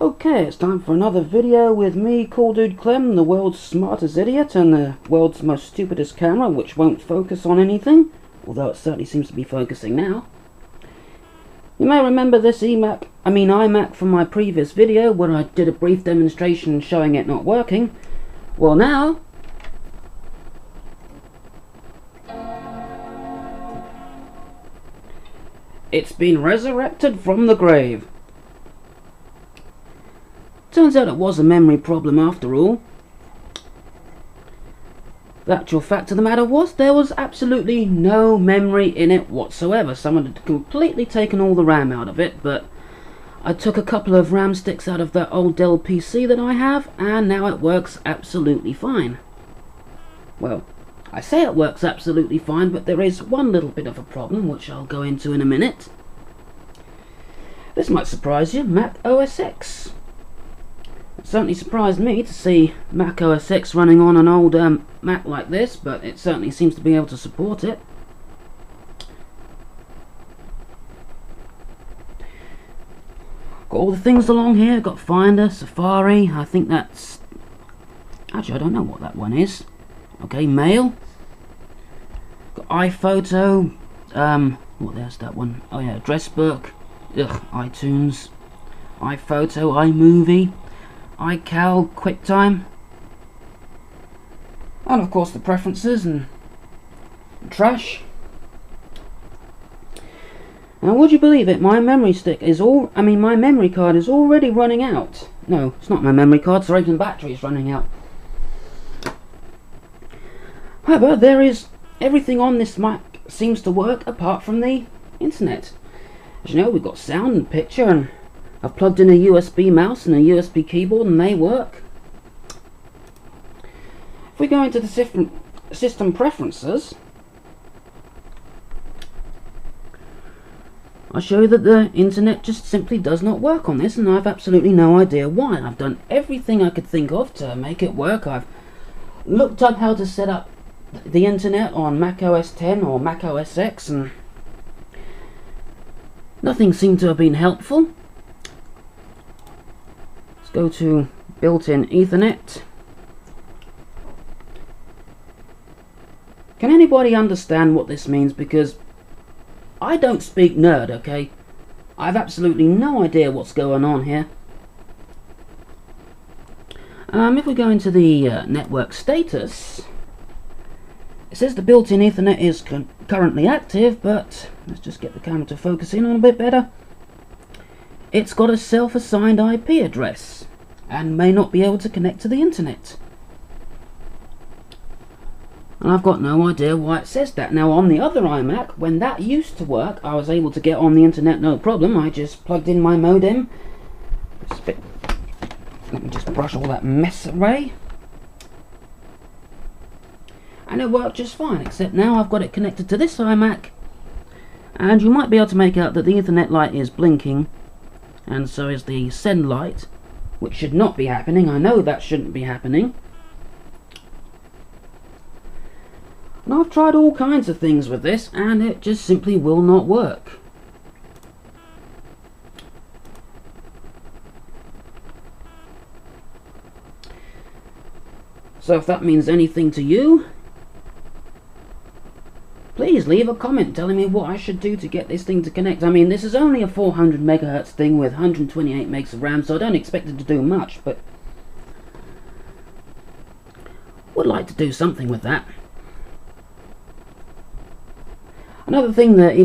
Okay, it's time for another video with me, Cool Dude Clem, the world's smartest idiot and the world's most stupidest camera, which won't focus on anything, although it certainly seems to be focusing now. You may remember this iMac from my previous video where I did a brief demonstration showing it not working. Well, now it's been resurrected from the grave. Turns out it was a memory problem after all. The actual fact of the matter was there was absolutely no memory in it whatsoever. Someone had completely taken all the RAM out of it, but I took a couple of RAM sticks out of that old Dell PC that I have, and now it works absolutely fine. Well, I say it works absolutely fine, but there is one little bit of a problem, which I'll go into in a minute. This might surprise you, Mac OS X. It certainly surprised me to see Mac OS X running on an old Mac like this, but it certainly seems to be able to support it. Got all the things along here, got Finder, Safari, I think that's... Actually, I don't know what that one is. Okay, Mail. Got iPhoto, what there's that one? Oh yeah, Address Book, iTunes, iPhoto, iMovie, iCal, QuickTime, and of course the preferences and trash. Now, would you believe it? My memory stick is my memory card is already running out. No, it's not my memory card. Sorry, the battery is running out. However, there is everything on this Mac seems to work apart from the internet. As you know, we've got sound and picture, and I've plugged in a USB mouse and a USB keyboard and they work. If we go into the system preferences, I'll show you that the internet just simply does not work on this, and I've absolutely no idea why. I've done everything I could think of to make it work. I've looked up how to set up the internet on Mac OS X or Mac OS X, and nothing seemed to have been helpful. Go to built-in Ethernet. Can anybody understand what this means? Because I don't speak nerd, okay? I've absolutely no idea what's going on here. If we go into the network status, it says the built-in Ethernet is currently active, but let's just get the camera to focus in on a bit better. It's got a self-assigned IP address and may not be able to connect to the internet. And I've got no idea why it says that. Now, on the other iMac, when that used to work, I was able to get on the internet no problem. I just plugged in my modem. Let me just brush all that mess away. And it worked just fine, except now I've got it connected to this iMac. And you might be able to make out that the Ethernet light is blinking, and so is the send light, which should not be happening. I know that shouldn't be happening. And I've tried all kinds of things with this, and it just simply will not work. So if that means anything to you, please leave a comment telling me what I should do to get this thing to connect. I mean, this is only a 400 megahertz thing with 128 megs of RAM, so I don't expect it to do much, but would like to do something with that. Another thing that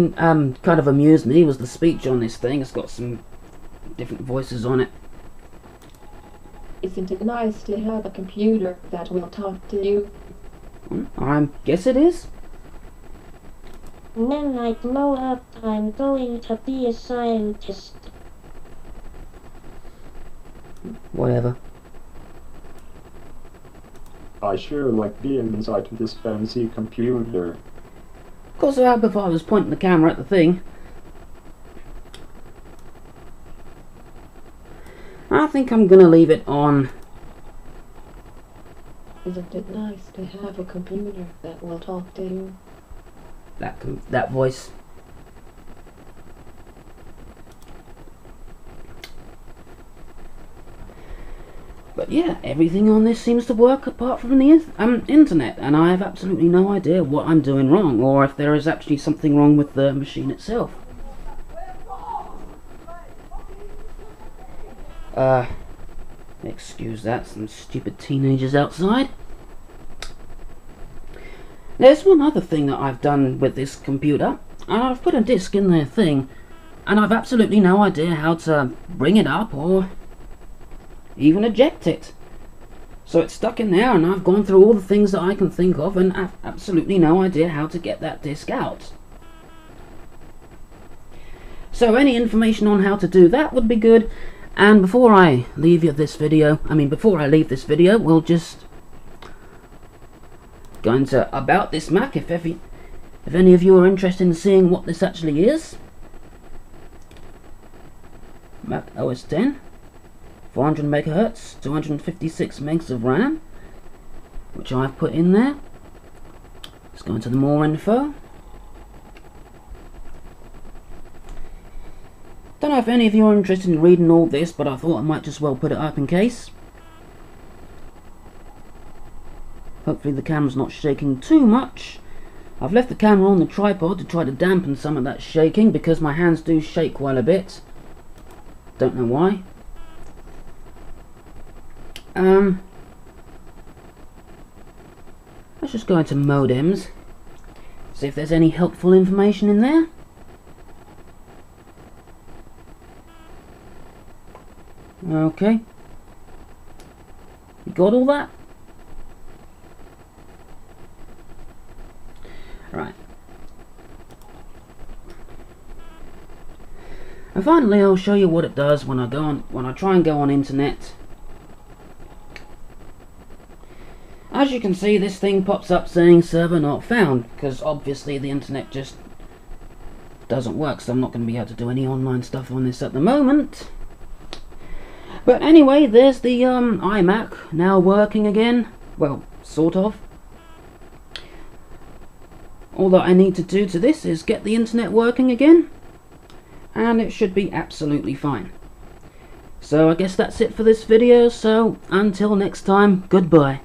kind of amused me was the speech on this thing. It's got some different voices on it. Isn't it nice to have a computer that will talk to you? I guess it is. When I grow up, I'm going to be a scientist. Whatever. I sure like being inside this fancy computer. Of course, I if I was pointing the camera at the thing. I think I'm going to leave it on. Isn't it nice to have a computer that will talk to you? That voice. But yeah, everything on this seems to work apart from the internet, and I have absolutely no idea what I'm doing wrong, or if there is actually something wrong with the machine itself. Excuse that, some stupid teenagers outside. There's one other thing that I've done with this computer, and I've put a disk in their thing, and I've absolutely no idea how to bring it up or even eject it. So it's stuck in there, and I've gone through all the things that I can think of, and I've absolutely no idea how to get that disk out. So any information on how to do that would be good. And before I leave this video, we'll just go into about this Mac. If any of you are interested in seeing what this actually is, Mac OS X, 400 megahertz, 256 megs of RAM, which I've put in there. Let's go into the more info. Don't know if any of you are interested in reading all this, but I thought I might just well put it up in case. Hopefully the camera's not shaking too much. I've left the camera on the tripod to try to dampen some of that shaking, because my hands do shake quite a bit. Don't know why. Let's just go into modems, see if there's any helpful information in there. Okay. You got all that? Right. And finally, I'll show you what it does when I try and go on internet. As you can see, this thing pops up saying server not found, because obviously the internet just doesn't work, so I'm not going to be able to do any online stuff on this at the moment. But anyway, there's the iMac now working again. Well, sort of. All that I need to do to this is get the internet working again, and it should be absolutely fine. So I guess that's it for this video, so until next time, goodbye.